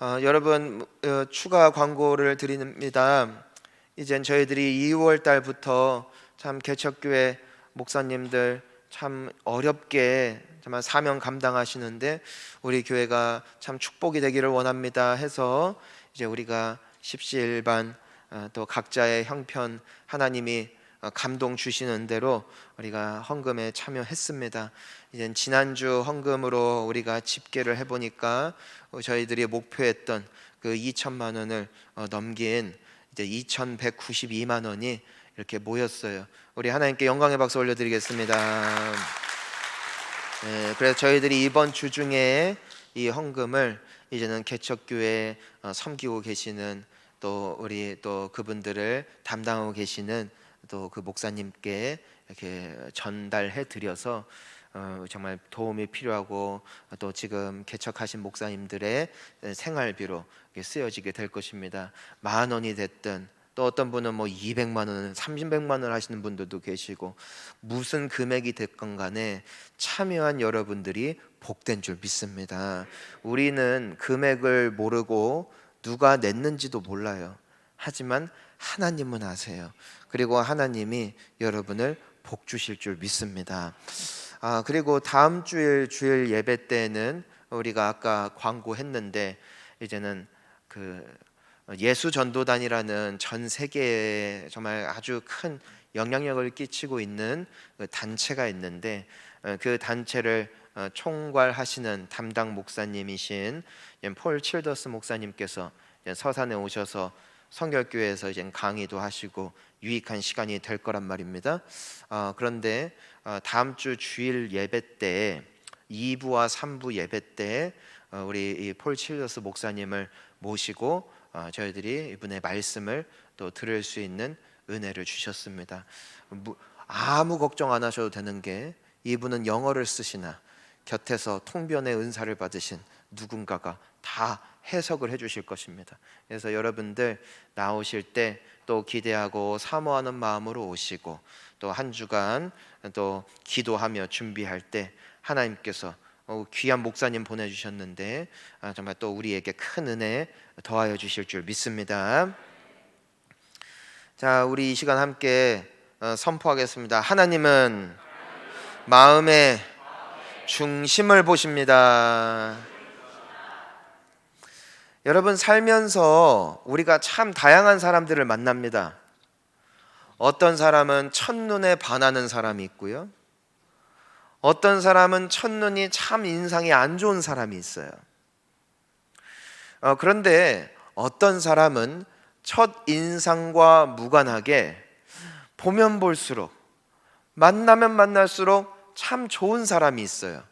여러분, 추가 광고를 드립니다. 이젠 저희들이 2월 달부터 참 개척교회 목사님들 참 어렵게 정말 사명 감당하시는데 우리 교회가 참 축복이 되기를 원합니다 해서 이제 우리가 십시일반 또 각자의 형편 하나님이 감동 주시는 대로 우리가 헌금에 참여했습니다. 이제 지난주 헌금으로 우리가 집계를 해보니까 저희들이 목표했던 그 2천만 원을 넘긴 이제 2,192만 원이 이렇게 모였어요. 우리 하나님께 영광의 박수 올려드리겠습니다. 그래서 저희들이 이번 주 중에 이 헌금을 이제는 개척교회 섬기고 계시는 또 우리 또 그분들을 담당하고 계시는 또 그 목사님께 이렇게 전달해 드려서 정말 도움이 필요하고 또 지금 개척하신 목사님들의 생활비로 쓰여지게 될 것입니다. 10,000원이 됐든 또 어떤 분은 뭐 200만 원, 300만 원 하시는 분들도 계시고 무슨 금액이 됐건 간에 참여한 여러분들이 복된 줄 믿습니다. 우리는 금액을 모르고 누가 냈는지도 몰라요. 하지만 하나님은 아세요. 그리고 하나님이 여러분을 복 주실 줄 믿습니다. 그리고 다음 주일 예배 때는 우리가 아까 광고했는데 이제는 그 예수 전도단이라는 전 세계에 정말 아주 큰 영향력을 끼치고 있는 그 단체가 있는데 그 단체를 총괄하시는 담당 목사님이신 폴 칠더스 목사님께서 서산에 오셔서 성결교회에서 이제 강의도 하시고 유익한 시간이 될 거란 말입니다. 그런데 다음 주 주일 예배 때 2부와 3부 예배 때 우리 폴 칠더스 목사님을 모시고 저희들이 이분의 말씀을 또 들을 수 있는 은혜를 주셨습니다. 아무 걱정 안 하셔도 되는 게 이분은 영어를 쓰시나 곁에서 통변의 은사를 받으신 누군가가 다 해석을 해주실 것입니다. 그래서 여러분들 나오실 때 또 기대하고 사모하는 마음으로 오시고 또 한 주간 또 기도하며 준비할 때 하나님께서 귀한 목사님 보내주셨는데 정말 또 우리에게 큰 은혜 더하여 주실 줄 믿습니다. 자, 우리 이 시간 함께 선포하겠습니다. 하나님은 마음의 중심을 보십니다. 여러분, 살면서 우리가 참 다양한 사람들을 만납니다. 어떤 사람은 첫눈에 반하는 사람이 있고요, 어떤 사람은 첫눈이 참 인상이 안 좋은 사람이 있어요. 그런데 어떤 사람은 첫 인상과 무관하게 보면 볼수록 만나면 만날수록 참 좋은 사람이 있어요.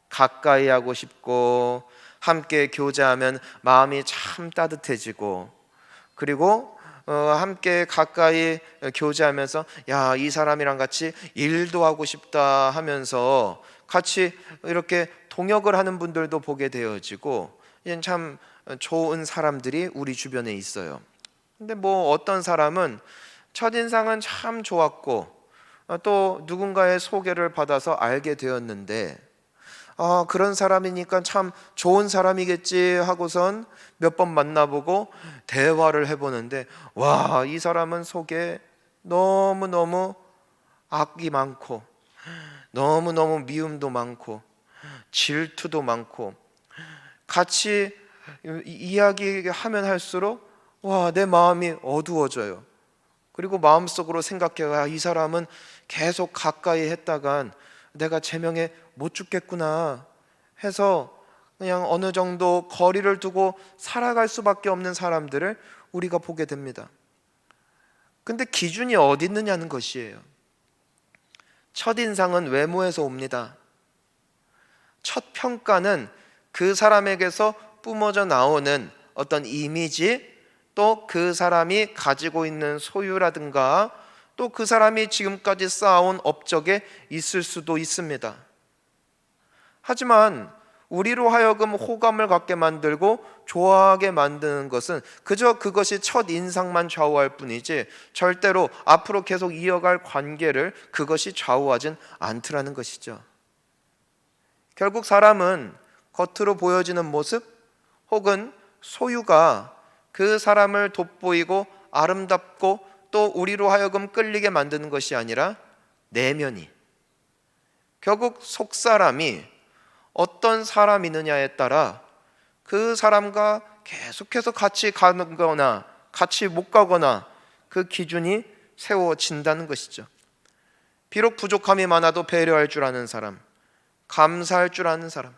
가까이 하고 싶고 함께 교제하면 마음이 참 따뜻해지고 그리고 함께 가까이 교제하면서 야, 이 사람이랑 같이 일도 하고 싶다 하면서 같이 이렇게 동역을 하는 분들도 보게 되어지고 참 좋은 사람들이 우리 주변에 있어요. 근데 뭐 어떤 사람은 첫인상은 참 좋았고 또 누군가의 소개를 받아서 알게 되었는데 그런 사람이니까 참 좋은 사람이겠지 하고선 몇 번 만나보고 대화를 해보는데 와, 이 사람은 속에 너무너무 악이 많고 너무너무 미움도 많고 질투도 많고 같이 이야기하면 할수록 와, 내 마음이 어두워져요. 그리고 마음속으로 생각해요. 이 사람은 계속 가까이 했다간 내가 제명에 못 죽겠구나 해서 그냥 어느 정도 거리를 두고 살아갈 수밖에 없는 사람들을 우리가 보게 됩니다. 근데 기준이 어디 있느냐는 것이에요. 첫인상은 외모에서 옵니다. 첫 평가는 그 사람에게서 뿜어져 나오는 어떤 이미지, 또 그 사람이 가지고 있는 소유라든가 또 그 사람이 지금까지 쌓아온 업적에 있을 수도 있습니다. 하지만 우리로 하여금 호감을 갖게 만들고 좋아하게 만드는 것은 그저 그것이 첫 인상만 좌우할 뿐이지 절대로 앞으로 계속 이어갈 관계를 그것이 좌우하진 않더라는 것이죠. 결국 사람은 겉으로 보여지는 모습, 혹은 소유가 그 사람을 돋보이고 아름답고 또 우리로 하여금 끌리게 만드는 것이 아니라 내면이, 결국 속사람이 어떤 사람이느냐에 따라 그 사람과 계속해서 같이 가거나 같이 못 가거나 그 기준이 세워진다는 것이죠. 비록 부족함이 많아도 배려할 줄 아는 사람, 감사할 줄 아는 사람,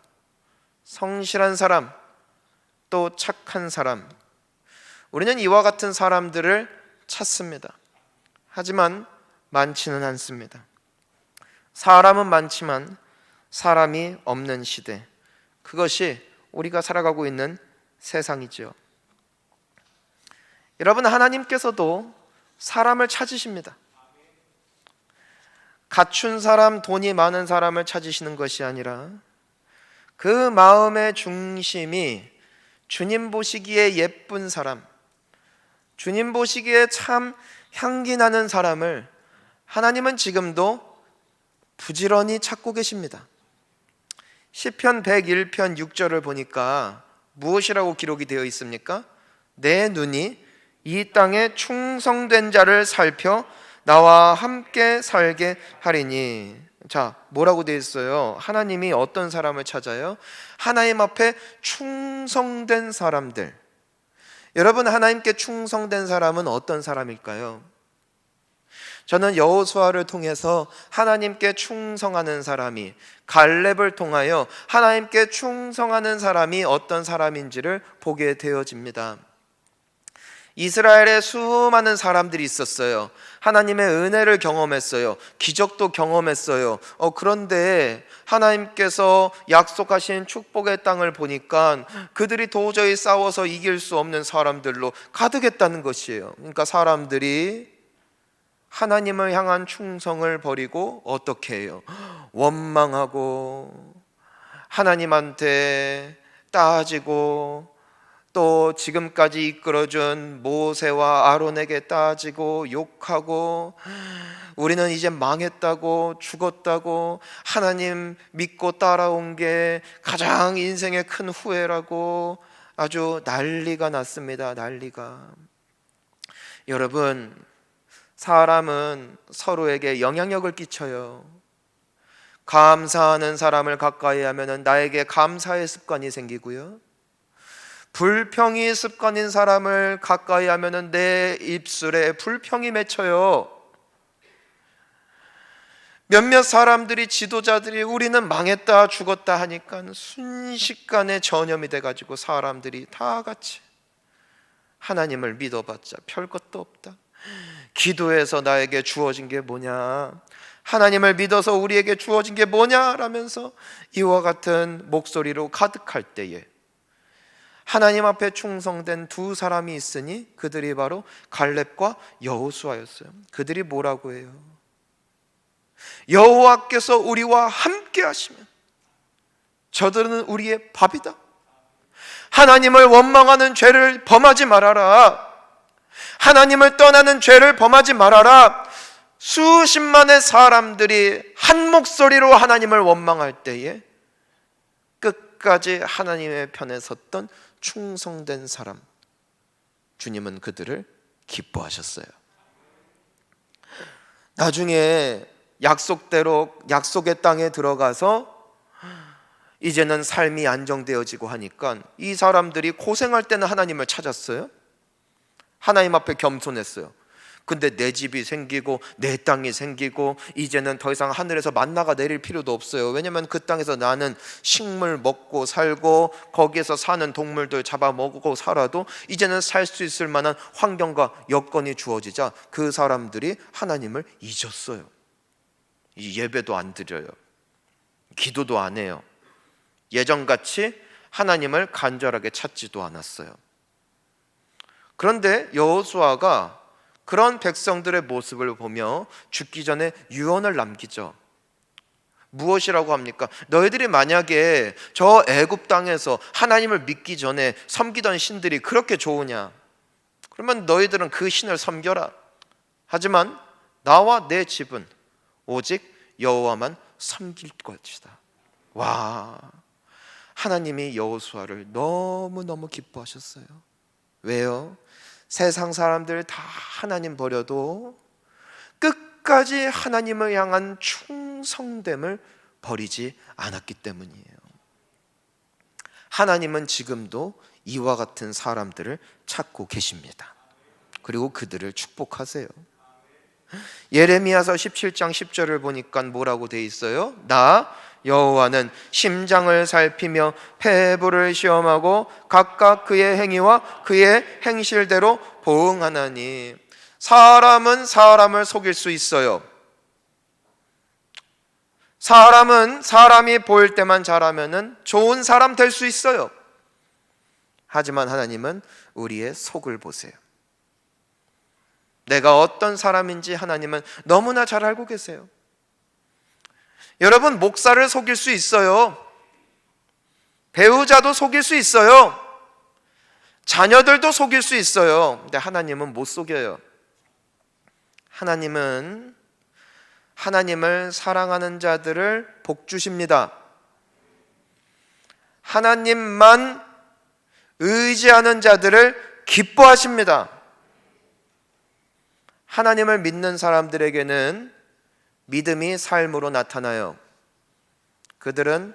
성실한 사람, 또 착한 사람, 우리는 이와 같은 사람들을 찾습니다. 하지만 많지는 않습니다. 사람은 많지만 사람이 없는 시대, 그것이 우리가 살아가고 있는 세상이죠. 여러분, 하나님께서도 사람을 찾으십니다. 갖춘 사람, 돈이 많은 사람을 찾으시는 것이 아니라 그 마음의 중심이 주님 보시기에 예쁜 사람, 주님 보시기에 참 향기 나는 사람을 하나님은 지금도 부지런히 찾고 계십니다. 시편 101편 6절을 보니까 무엇이라고 기록이 되어 있습니까? 내 눈이 이 땅에 충성된 자를 살펴 나와 함께 살게 하리니. 자, 뭐라고 되어 있어요? 하나님이 어떤 사람을 찾아요? 하나님 앞에 충성된 사람들. 여러분, 하나님께 충성된 사람은 어떤 사람일까요? 저는 여호수아를 통해서 하나님께 충성하는 사람이, 갈렙을 통하여 하나님께 충성하는 사람이 어떤 사람인지를 보게 되어집니다. 이스라엘에 수많은 사람들이 있었어요. 하나님의 은혜를 경험했어요. 기적도 경험했어요. 그런데 하나님께서 약속하신 축복의 땅을 보니까 그들이 도저히 싸워서 이길 수 없는 사람들로 가득했다는 것이에요. 그러니까 사람들이 하나님을 향한 충성을 버리고 어떻게 해요? 원망하고 하나님한테 따지고 또 지금까지 이끌어준 모세와 아론에게 따지고 욕하고 우리는 이제 망했다고, 죽었다고, 하나님 믿고 따라온 게 가장 인생의 큰 후회라고 아주 난리가 났습니다. 난리가. 여러분, 사람은 서로에게 영향력을 끼쳐요. 감사하는 사람을 가까이 하면 나에게 감사의 습관이 생기고요, 불평이 습관인 사람을 가까이 하면 내 입술에 불평이 맺혀요. 몇몇 사람들이, 지도자들이 우리는 망했다 죽었다 하니까 순식간에 전염이 돼가지고 사람들이 다 같이 하나님을 믿어봤자 별 것도 없다, 기도해서 나에게 주어진 게 뭐냐, 하나님을 믿어서 우리에게 주어진 게 뭐냐 라면서 이와 같은 목소리로 가득할 때에 하나님 앞에 충성된 두 사람이 있으니 그들이 바로 갈렙과 여호수아였어요. 그들이 뭐라고 해요? 여호와께서 우리와 함께 하시면 저들은 우리의 밥이다. 하나님을 원망하는 죄를 범하지 말아라. 하나님을 떠나는 죄를 범하지 말아라. 수십만의 사람들이 한 목소리로 하나님을 원망할 때에 끝까지 하나님의 편에 섰던 충성된 사람, 주님은 그들을 기뻐하셨어요. 나중에 약속대로 약속의 땅에 들어가서 이제는 삶이 안정되어지고 하니까 이 사람들이 고생할 때는 하나님을 찾았어요. 하나님 앞에 겸손했어요. 근데 내 집이 생기고 내 땅이 생기고 이제는 더 이상 하늘에서 만나가 내릴 필요도 없어요. 왜냐하면 그 땅에서 나는 식물 먹고 살고 거기에서 사는 동물들 잡아먹고 살아도 이제는 살 수 있을 만한 환경과 여건이 주어지자 그 사람들이 하나님을 잊었어요. 예배도 안 드려요. 기도도 안 해요. 예전같이 하나님을 간절하게 찾지도 않았어요. 그런데 여호수아가 그런 백성들의 모습을 보며 죽기 전에 유언을 남기죠. 무엇이라고 합니까? 너희들이 만약에 저 애굽 땅에서 하나님을 믿기 전에 섬기던 신들이 그렇게 좋으냐? 그러면 너희들은 그 신을 섬겨라. 하지만 나와 내 집은 오직 여호와만 섬길 것이다. 와, 하나님이 여호수아를 너무너무 기뻐하셨어요. 왜요? 세상 사람들 다 하나님 버려도 끝까지 하나님을 향한 충성됨을 버리지 않았기 때문이에요. 하나님은 지금도 이와 같은 사람들을 찾고 계십니다. 그리고 그들을 축복하세요. 예레미야서 17장 10절을 보니까 뭐라고 돼 있어요? 나 여호와는 심장을 살피며 폐부를 시험하고 각각 그의 행위와 그의 행실대로 보응하나니. 사람은 사람을 속일 수 있어요. 사람은 사람이 보일 때만 잘하면은 좋은 사람 될 수 있어요. 하지만 하나님은 우리의 속을 보세요. 내가 어떤 사람인지 하나님은 너무나 잘 알고 계세요. 여러분, 목사를 속일 수 있어요. 배우자도 속일 수 있어요. 자녀들도 속일 수 있어요. 근데 하나님은 못 속여요. 하나님은 하나님을 사랑하는 자들을 복 주십니다. 하나님만 의지하는 자들을 기뻐하십니다. 하나님을 믿는 사람들에게는 믿음이 삶으로 나타나요. 그들은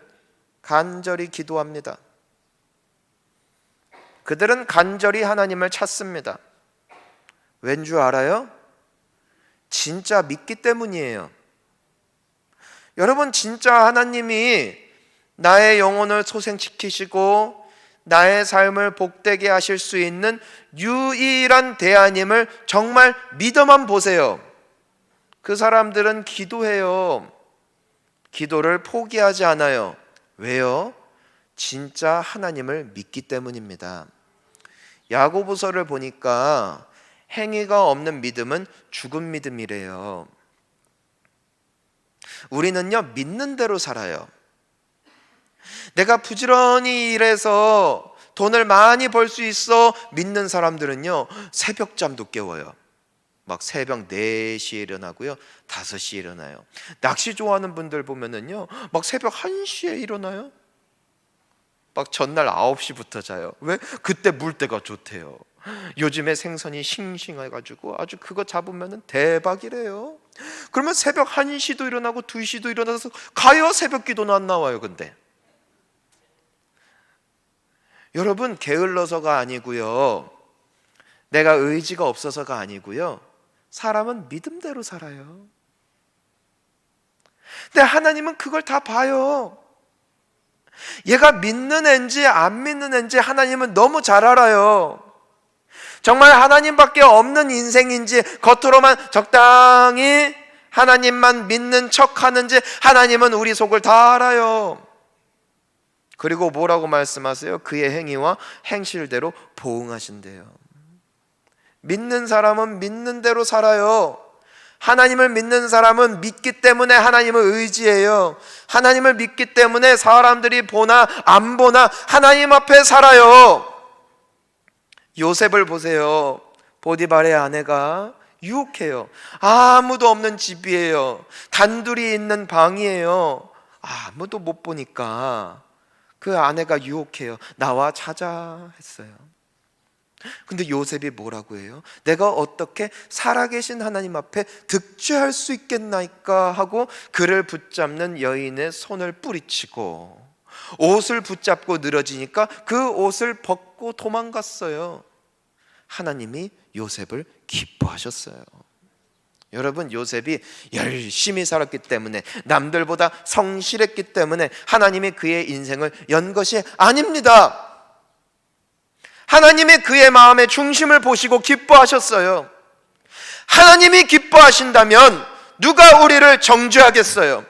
간절히 기도합니다. 그들은 간절히 하나님을 찾습니다. 왠 줄 알아요? 진짜 믿기 때문이에요. 여러분, 진짜 하나님이 나의 영혼을 소생시키시고 나의 삶을 복되게 하실 수 있는 유일한 대안임을 정말 믿어만 보세요. 그 사람들은 기도해요. 기도를 포기하지 않아요. 왜요? 진짜 하나님을 믿기 때문입니다. 야고보서를 보니까 행위가 없는 믿음은 죽은 믿음이래요. 우리는요, 믿는 대로 살아요. 내가 부지런히 일해서 돈을 많이 벌 수 있어 믿는 사람들은요, 새벽잠도 깨워요. 막 새벽 4시에 일어나고요, 5시에 일어나요. 낚시 좋아하는 분들 보면은요, 막 새벽 1시에 일어나요. 막 전날 9시부터 자요. 왜? 그때 물때가 좋대요. 요즘에 생선이 싱싱해가지고 아주 그거 잡으면 대박이래요. 그러면 새벽 1시도 일어나고 2시도 일어나서 가요. 새벽 기도는 안 나와요. 근데 여러분, 게을러서가 아니고요, 내가 의지가 없어서가 아니고요, 사람은 믿음대로 살아요. 근데 하나님은 그걸 다 봐요. 얘가 믿는 앤지 안 믿는 앤지 하나님은 너무 잘 알아요. 정말 하나님밖에 없는 인생인지 겉으로만 적당히 하나님만 믿는 척하는지 하나님은 우리 속을 다 알아요. 그리고 뭐라고 말씀하세요? 그의 행위와 행실대로 보응하신대요. 믿는 사람은 믿는 대로 살아요. 하나님을 믿는 사람은 믿기 때문에 하나님을 의지해요. 하나님을 믿기 때문에 사람들이 보나 안 보나 하나님 앞에 살아요. 요셉을 보세요. 보디발의 아내가 유혹해요. 아무도 없는 집이에요. 단둘이 있는 방이에요. 아무도 못 보니까 그 아내가 유혹해요. 나와 자자 했어요. 근데 요셉이 뭐라고 해요? 내가 어떻게 살아계신 하나님 앞에 득죄할 수 있겠나이까 하고 그를 붙잡는 여인의 손을 뿌리치고 옷을 붙잡고 늘어지니까 그 옷을 벗고 도망갔어요. 하나님이 요셉을 기뻐하셨어요. 여러분, 요셉이 열심히 살았기 때문에, 남들보다 성실했기 때문에 하나님이 그의 인생을 연 것이 아닙니다. 하나님이 그의 마음의 중심을 보시고 기뻐하셨어요. 하나님이 기뻐하신다면 누가 우리를 정죄하겠어요?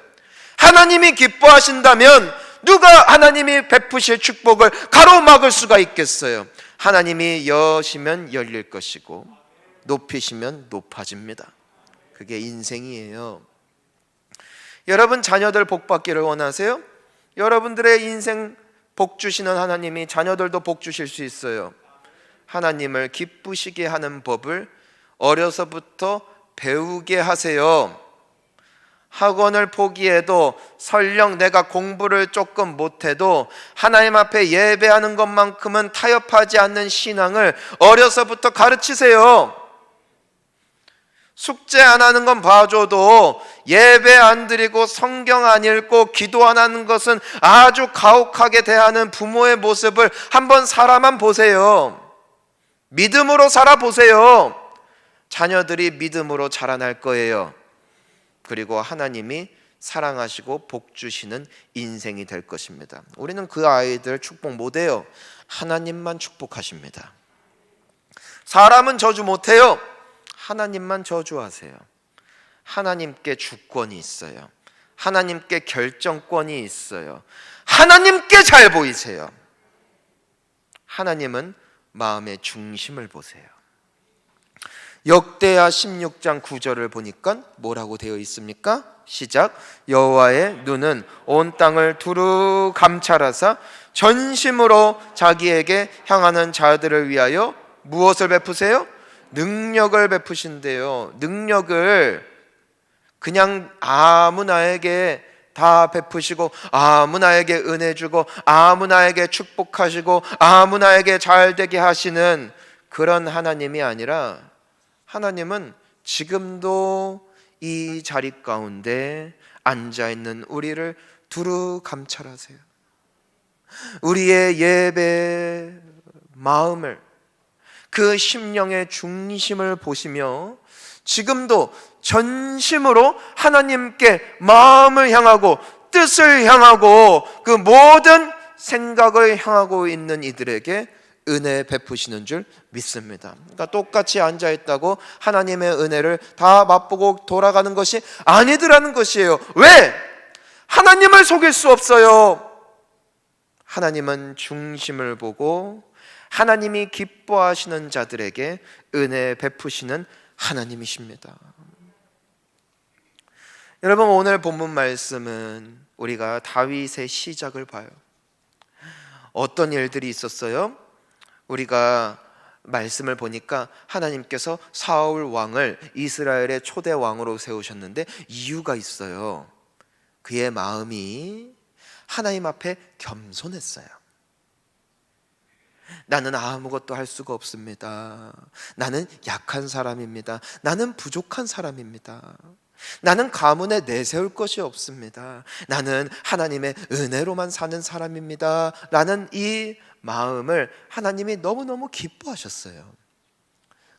하나님이 기뻐하신다면 누가 하나님이 베푸실 축복을 가로막을 수가 있겠어요? 하나님이 여시면 열릴 것이고 높이시면 높아집니다. 그게 인생이에요. 여러분, 자녀들 복 받기를 원하세요? 여러분들의 인생 복 주시는 하나님이 자녀들도 복 주실 수 있어요. 하나님을 기쁘시게 하는 법을 어려서부터 배우게 하세요. 학원을 포기해도 설령 내가 공부를 조금 못해도 하나님 앞에 예배하는 것만큼은 타협하지 않는 신앙을 어려서부터 가르치세요. 숙제 안 하는 건 봐줘도 예배 안 드리고 성경 안 읽고 기도 안 하는 것은 아주 가혹하게 대하는 부모의 모습을 한번 살아만 보세요. 믿음으로 살아보세요. 자녀들이 믿음으로 자라날 거예요. 그리고 하나님이 사랑하시고 복 주시는 인생이 될 것입니다. 우리는 그 아이들 축복 못해요. 하나님만 축복하십니다. 사람은 저주 못해요. 하나님만 저주하세요. 하나님께 주권이 있어요. 하나님께 결정권이 있어요. 하나님께 잘 보이세요. 하나님은 마음의 중심을 보세요. 역대하 16장 9절을 보니까 뭐라고 되어 있습니까? 시작. 여호와의 눈은 온 땅을 두루 감찰하사 전심으로 자기에게 향하는 자들을 위하여 무엇을 베푸세요? 능력을 베푸신대요. 능력을 그냥 아무나에게 다 베푸시고 아무나에게 은혜 주고 아무나에게 축복하시고 아무나에게 잘되게 하시는 그런 하나님이 아니라 하나님은 지금도 이 자리 가운데 앉아있는 우리를 두루 감찰하세요. 우리의 예배 마음을, 그 심령의 중심을 보시며 지금도 전심으로 하나님께 마음을 향하고 뜻을 향하고 그 모든 생각을 향하고 있는 이들에게 은혜 베푸시는 줄 믿습니다. 그러니까 똑같이 앉아있다고 하나님의 은혜를 다 맛보고 돌아가는 것이 아니더라는 것이에요. 왜? 하나님을 속일 수 없어요. 하나님은 중심을 보고 하나님이 기뻐하시는 자들에게 은혜 베푸시는 하나님이십니다. 여러분, 오늘 본문 말씀은 우리가 다윗의 시작을 봐요. 어떤 일들이 있었어요? 우리가 말씀을 보니까 하나님께서 사울 왕을 이스라엘의 초대 왕으로 세우셨는데 이유가 있어요. 그의 마음이 하나님 앞에 겸손했어요. 나는 아무것도 할 수가 없습니다. 나는 약한 사람입니다. 나는 부족한 사람입니다. 나는 가문에 내세울 것이 없습니다. 나는 하나님의 은혜로만 사는 사람입니다. 라는 이 마음을 하나님이 너무너무 기뻐하셨어요.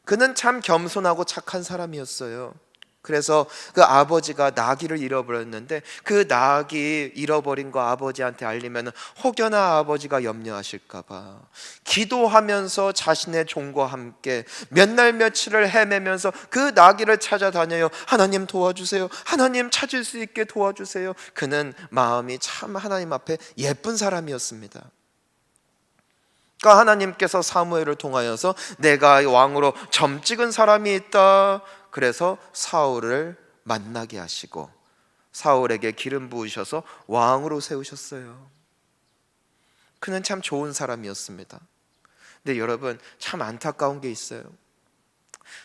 그는 참 겸손하고 착한 사람이었어요. 그래서 그 아버지가 나귀를 잃어버렸는데 그 나귀 잃어버린 거 아버지한테 알리면 혹여나 아버지가 염려하실까봐 기도하면서 자신의 종과 함께 몇 날 며칠을 헤매면서 그 나귀를 찾아다녀요. 하나님 도와주세요. 하나님 찾을 수 있게 도와주세요. 그는 마음이 참 하나님 앞에 예쁜 사람이었습니다. 그러니까 하나님께서 사무엘을 통하여서 내가 왕으로 점 찍은 사람이 있다. 그래서 사울을 만나게 하시고 사울에게 기름 부으셔서 왕으로 세우셨어요. 그는 참 좋은 사람이었습니다. 근데 여러분, 참 안타까운 게 있어요.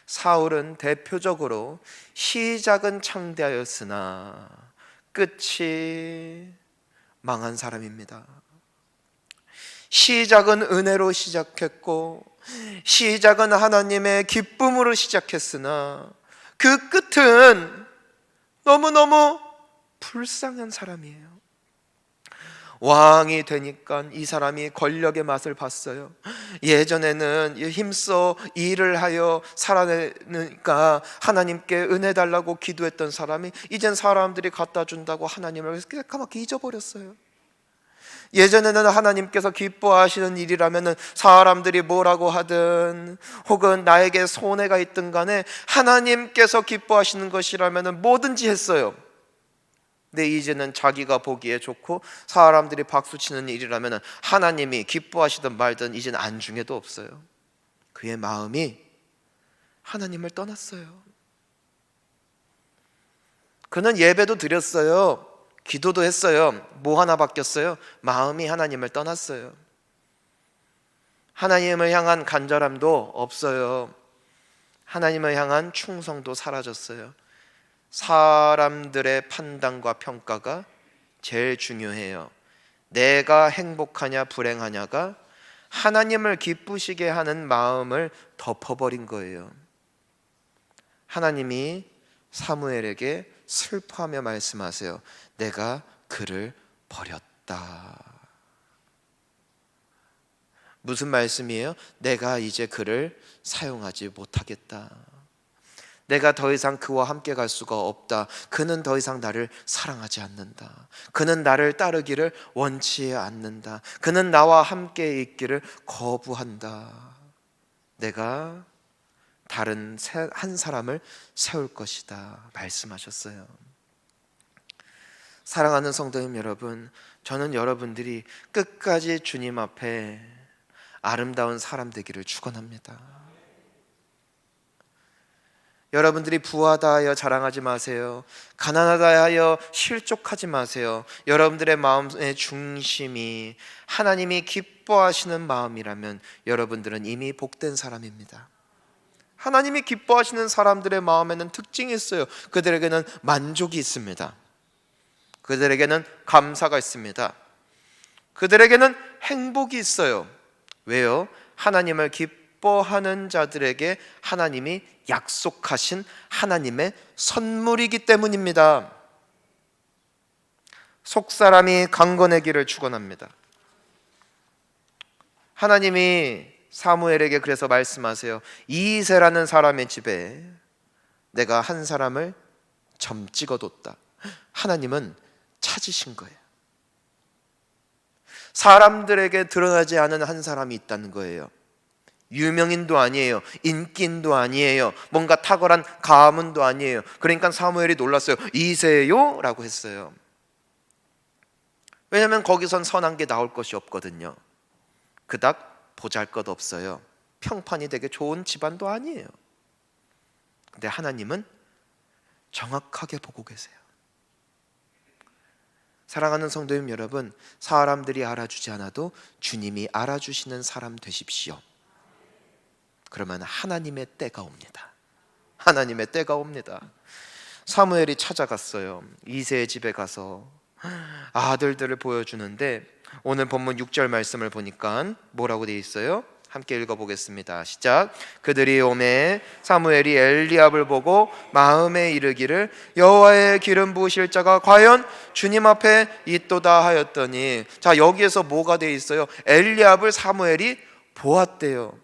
사울은 대표적으로 시작은 창대하였으나 끝이 망한 사람입니다. 시작은 은혜로 시작했고 시작은 하나님의 기쁨으로 시작했으나 그 끝은 너무너무 불쌍한 사람이에요. 왕이 되니까 이 사람이 권력의 맛을 봤어요. 예전에는 힘써 일을 하여 살아내니까 하나님께 은혜 달라고 기도했던 사람이 이젠 사람들이 갖다 준다고 하나님을 까맣게 잊어버렸어요. 예전에는 하나님께서 기뻐하시는 일이라면 사람들이 뭐라고 하든 혹은 나에게 손해가 있든 간에 하나님께서 기뻐하시는 것이라면 뭐든지 했어요. 근데 이제는 자기가 보기에 좋고 사람들이 박수치는 일이라면 하나님이 기뻐하시든 말든 이제는 안중에도 없어요. 그의 마음이 하나님을 떠났어요. 그는 예배도 드렸어요. 기도도 했어요. 뭐 하나 바뀌었어요? 마음이 하나님을 떠났어요. 하나님을 향한 간절함도 없어요. 하나님을 향한 충성도 사라졌어요. 사람들의 판단과 평가가 제일 중요해요. 내가 행복하냐 불행하냐가 하나님을 기쁘시게 하는 마음을 덮어버린 거예요. 하나님이 사무엘에게 슬퍼하며 말씀하세요. 내가 그를 버렸다. 무슨 말씀이에요? 내가 이제 그를 사용하지 못하겠다. 내가 더 이상 그와 함께 갈 수가 없다. 그는 더 이상 나를 사랑하지 않는다. 그는 나를 따르기를 원치 않는다. 그는 나와 함께 있기를 거부한다. 내가 다른 한 사람을 세울 것이다 말씀하셨어요. 사랑하는 성도님 여러분, 저는 여러분들이 끝까지 주님 앞에 아름다운 사람 되기를 축원합니다. 여러분들이 부하다 하여 자랑하지 마세요. 가난하다 하여 실족하지 마세요. 여러분들의 마음의 중심이 하나님이 기뻐하시는 마음이라면 여러분들은 이미 복된 사람입니다. 하나님이 기뻐하시는 사람들의 마음에는 특징이 있어요. 그들에게는 만족이 있습니다. 그들에게는 감사가 있습니다. 그들에게는 행복이 있어요. 왜요? 하나님을 기뻐하는 자들에게 하나님이 약속하신 하나님의 선물이기 때문입니다. 속사람이 강건해기를 축원합니다. 하나님이 사무엘에게 그래서 말씀하세요. 이새라는 사람의 집에 내가 한 사람을 점 찍어뒀다. 하나님은 찾으신 거예요. 사람들에게 드러나지 않은 한 사람이 있다는 거예요. 유명인도 아니에요. 인기인도 아니에요. 뭔가 탁월한 가문도 아니에요. 그러니까 사무엘이 놀랐어요. 이새요? 라고 했어요. 왜냐하면 거기선 선한 게 나올 것이 없거든요. 그닥 보잘것없어요. 평판이 되게 좋은 집안도 아니에요. 근데 하나님은 정확하게 보고 계세요. 사랑하는 성도님 여러분, 사람들이 알아주지 않아도 주님이 알아주시는 사람 되십시오. 그러면 하나님의 때가 옵니다. 하나님의 때가 옵니다. 사무엘이 찾아갔어요. 이새의 집에 가서 아들들을 보여주는데 오늘 본문 6절 말씀을 보니까 뭐라고 되어 있어요? 함께 읽어보겠습니다. 시작. 그들이 오매 사무엘이 엘리압을 보고 마음에 이르기를 여호와의 기름 부으실 자가 과연 주님 앞에 있도다 하였더니, 자, 여기에서 뭐가 되어 있어요? 엘리압을 사무엘이 보았대요.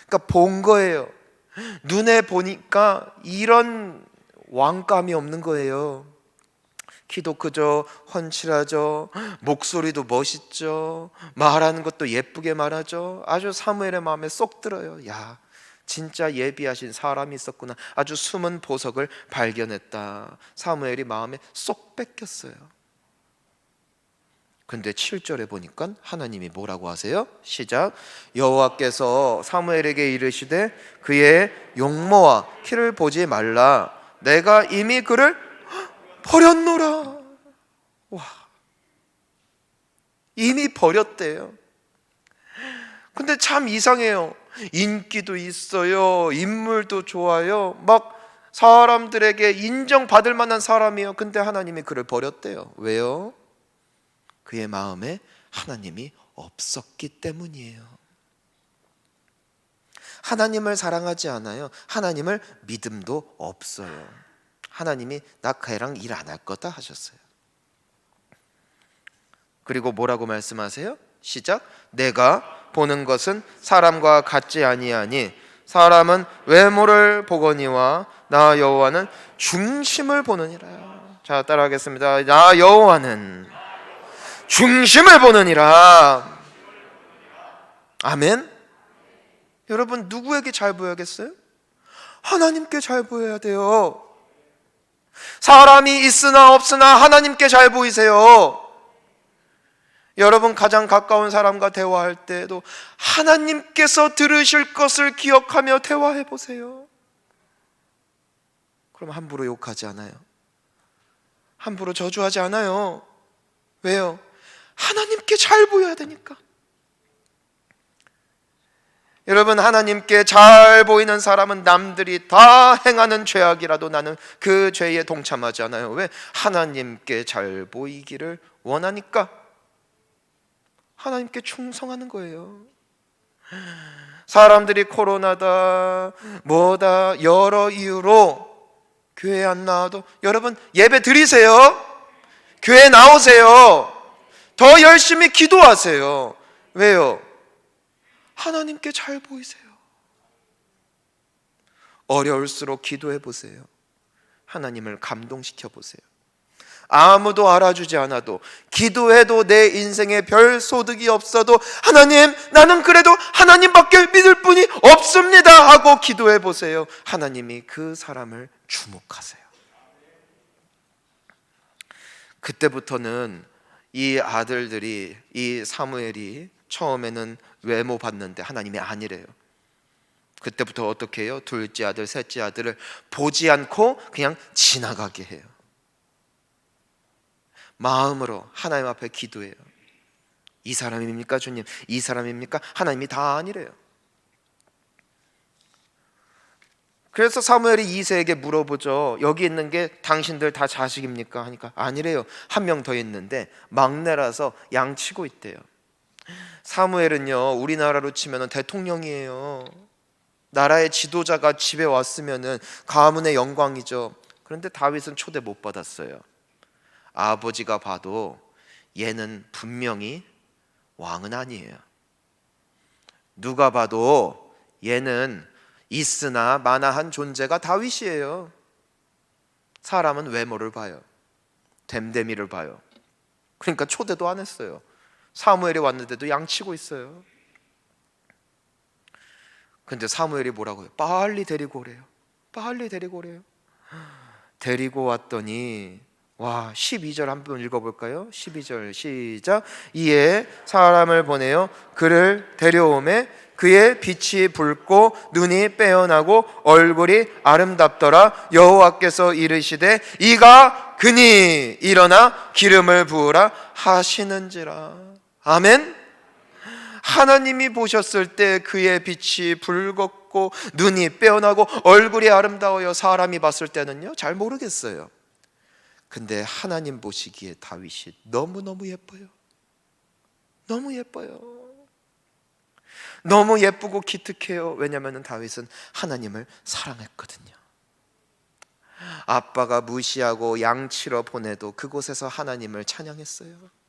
그러니까 본 거예요. 눈에 보니까 이런 왕감이 없는 거예요. 키도 크죠, 훤칠하죠, 목소리도 멋있죠, 말하는 것도 예쁘게 말하죠. 아주 사무엘의 마음에 쏙 들어요. 야, 진짜 예비하신 사람이 있었구나. 아주 숨은 보석을 발견했다. 사무엘이 마음에 쏙 뺏겼어요. 근데 7절에 보니까 하나님이 뭐라고 하세요? 시작. 여호와께서 사무엘에게 이르시되 그의 용모와 키를 보지 말라. 내가 이미 그를 버렸노라. 와, 이미 버렸대요. 근데 참 이상해요. 인기도 있어요. 인물도 좋아요. 막 사람들에게 인정받을 만한 사람이에요. 근데 하나님이 그를 버렸대요. 왜요? 그의 마음에 하나님이 없었기 때문이에요. 하나님을 사랑하지 않아요. 하나님을 믿음도 없어요. 하나님이 나 걔랑 일 안 할 거다 하셨어요. 그리고 뭐라고 말씀하세요? 시작. 내가 보는 것은 사람과 같지 아니하니 사람은 외모를 보거니와 나 여호와는 중심을 보느니라. 자, 따라하겠습니다. 나 여호와는 중심을 보느니라. 아멘. 여러분, 누구에게 잘 보여야겠어요? 하나님께 잘 보여야 돼요. 사람이 있으나 없으나 하나님께 잘 보이세요. 여러분, 가장 가까운 사람과 대화할 때에도 하나님께서 들으실 것을 기억하며 대화해 보세요. 그럼 함부로 욕하지 않아요. 함부로 저주하지 않아요. 왜요? 하나님께 잘 보여야 되니까. 여러분, 하나님께 잘 보이는 사람은 남들이 다 행하는 죄악이라도 나는 그 죄에 동참하지 않아요. 왜? 하나님께 잘 보이기를 원하니까. 하나님께 충성하는 거예요. 사람들이 코로나다 뭐다 여러 이유로 교회 안 나와도 여러분 예배 드리세요. 교회 나오세요. 더 열심히 기도하세요. 왜요? 하나님께 잘 보이세요. 어려울수록 기도해 보세요. 하나님을 감동시켜 보세요. 아무도 알아주지 않아도, 기도해도 내 인생에 별 소득이 없어도 하나님, 나는 그래도 하나님밖에 믿을 분이 없습니다 하고 기도해 보세요. 하나님이 그 사람을 주목하세요. 그때부터는 이 아들들이, 이 사무엘이 처음에는 외모 봤는데 하나님이 아니래요. 그때부터 어떻게 해요? 둘째 아들, 셋째 아들을 보지 않고 그냥 지나가게 해요. 마음으로 하나님 앞에 기도해요. 이 사람입니까 주님? 이 사람입니까? 하나님이 다 아니래요. 그래서 사무엘이 이새에게 물어보죠. 여기 있는 게 당신들 다 자식입니까? 하니까 아니래요. 한 명 더 있는데 막내라서 양치고 있대요. 사무엘은요, 우리나라로 치면 대통령이에요. 나라의 지도자가 집에 왔으면 가문의 영광이죠. 그런데 다윗은 초대 못 받았어요. 아버지가 봐도 얘는 분명히 왕은 아니에요. 누가 봐도 얘는 있으나 마나한 존재가 다윗이에요. 사람은 외모를 봐요. 됨됨이를 봐요. 그러니까 초대도 안 했어요. 사무엘이 왔는데도 양치고 있어요. 근데 사무엘이 뭐라고 해요? 빨리 데리고 오래요. 빨리 데리고 오래요. 데리고 왔더니 12절 한번 읽어볼까요? 12절 시작. 이에 사람을 보내요 그를 데려오매 그의 빛이 붉고 눈이 빼어나고 얼굴이 아름답더라. 여호와께서 이르시되 이가 그니 일어나 기름을 부으라 하시는지라. 아멘. 하나님이 보셨을 때 그의 빛이 붉었고 눈이 빼어나고 얼굴이 아름다워요. 사람이 봤을 때는요 잘 모르겠어요. 근데 하나님 보시기에 다윗이 너무너무 예뻐요. 너무 예뻐요. 너무 예쁘고 기특해요. 왜냐하면 다윗은 하나님을 사랑했거든요. 아빠가 무시하고 양치러 보내도 그곳에서 하나님을 찬양했어요.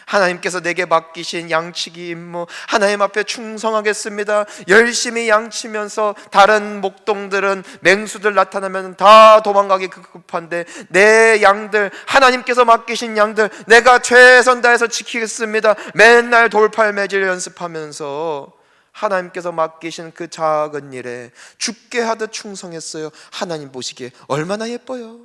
하나님께서 내게 맡기신 양치기 임무, 하나님 앞에 충성하겠습니다. 열심히 양치면서 다른 목동들은, 맹수들 나타나면 다 도망가기 급급한데 내 양들, 하나님께서 맡기신 양들 내가 최선 다해서 지키겠습니다. 맨날 돌팔매질 연습하면서 하나님께서 맡기신 그 작은 일에 죽게 하듯 충성했어요. 하나님 보시기에 얼마나 예뻐요.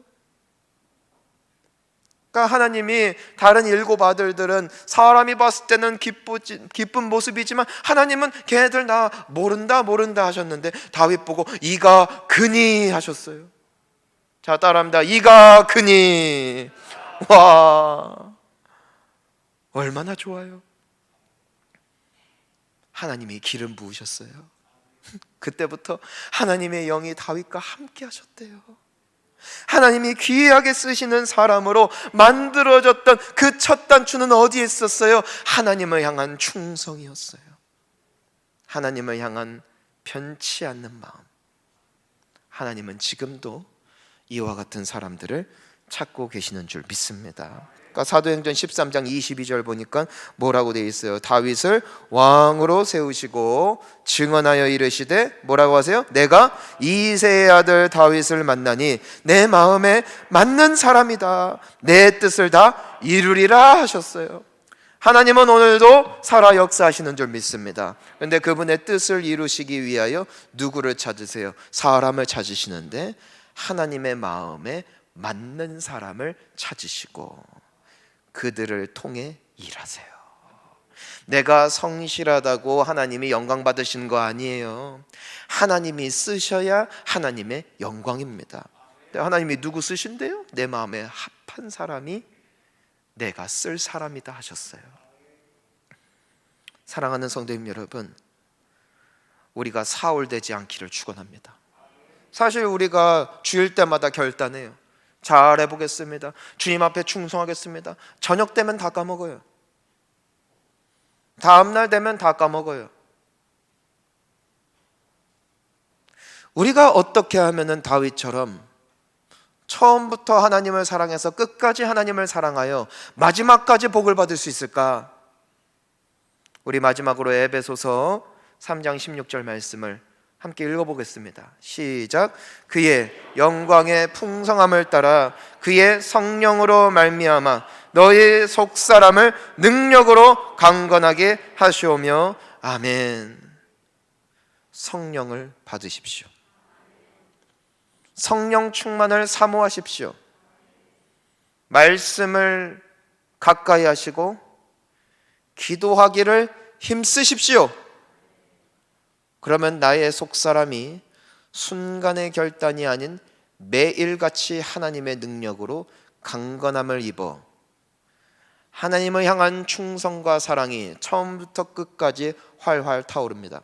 하나님이 다른 7 아들들은 사람이 봤을 때는 기쁜 모습이지만 하나님은 걔네들 나 모른다 하셨는데 다윗 보고 이가 그니 하셨어요. 자, 따라합니다. 이가 그니. 와, 얼마나 좋아요. 하나님이 기름 부으셨어요. 그때부터 하나님의 영이 다윗과 함께 하셨대요. 하나님이 귀하게 쓰시는 사람으로 만들어졌던 그 첫 단추는 어디에 있었어요? 하나님을 향한 충성이었어요. 하나님을 향한 변치 않는 마음. 하나님은 지금도 이와 같은 사람들을 찾고 계시는 줄 믿습니다. 그러니까 사도행전 13장 22절 보니까 뭐라고 되어 있어요? 다윗을 왕으로 세우시고 증언하여 이르시되 뭐라고 하세요? 내가 이새의 아들 다윗을 만나니 내 마음에 맞는 사람이다. 내 뜻을 다 이루리라 하셨어요. 하나님은 오늘도 살아 역사하시는 줄 믿습니다. 그런데 그분의 뜻을 이루시기 위하여 누구를 찾으세요? 사람을 찾으시는데 하나님의 마음에 맞는 사람을 찾으시고 그들을 통해 일하세요. 내가 성실하다고 하나님이 영광 받으시는 거 아니에요. 하나님이 쓰셔야 하나님의 영광입니다. 하나님이 누구 쓰신대요? 내 마음에 합한 사람이 내가 쓸 사람이다 하셨어요. 사랑하는 성도님 여러분, 우리가 사울되지 않기를 축원합니다. 사실 우리가 주일 때마다 결단해요. 잘해보겠습니다. 주님 앞에 충성하겠습니다. 저녁 되면 다 까먹어요. 다음날 되면 다 까먹어요. 우리가 어떻게 하면은 다윗처럼 처음부터 하나님을 사랑해서 끝까지 하나님을 사랑하여 마지막까지 복을 받을 수 있을까? 우리 마지막으로 에베소서 3장 16절 말씀을 함께 읽어보겠습니다. 시작. 그의 영광의 풍성함을 따라 그의 성령으로 말미암아 너희 속사람을 능력으로 강건하게 하시오며. 아멘. 성령을 받으십시오. 성령 충만을 사모하십시오. 말씀을 가까이 하시고 기도하기를 힘쓰십시오. 그러면 나의 속사람이 순간의 결단이 아닌 매일같이 하나님의 능력으로 강건함을 입어 하나님을 향한 충성과 사랑이 처음부터 끝까지 활활 타오릅니다.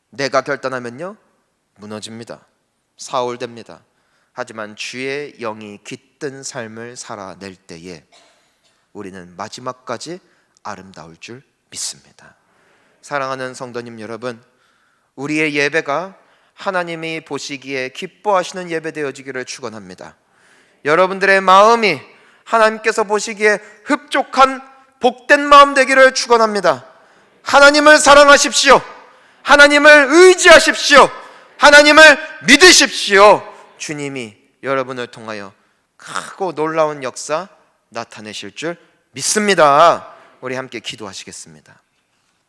내가 결단하면요, 무너집니다. 사울됩니다. 하지만 주의 영이 깃든 삶을 살아낼 때에 우리는 마지막까지 아름다울 줄 믿습니다. 사랑하는 성도님 여러분, 우리의 예배가 하나님이 보시기에 기뻐하시는 예배 되어지기를 축원합니다. 여러분들의 마음이 하나님께서 보시기에 흡족한 복된 마음 되기를 축원합니다. 하나님을 사랑하십시오. 하나님을 의지하십시오. 하나님을 믿으십시오. 주님이 여러분을 통하여 크고 놀라운 역사 나타내실 줄 믿습니다. 우리 함께 기도하시겠습니다.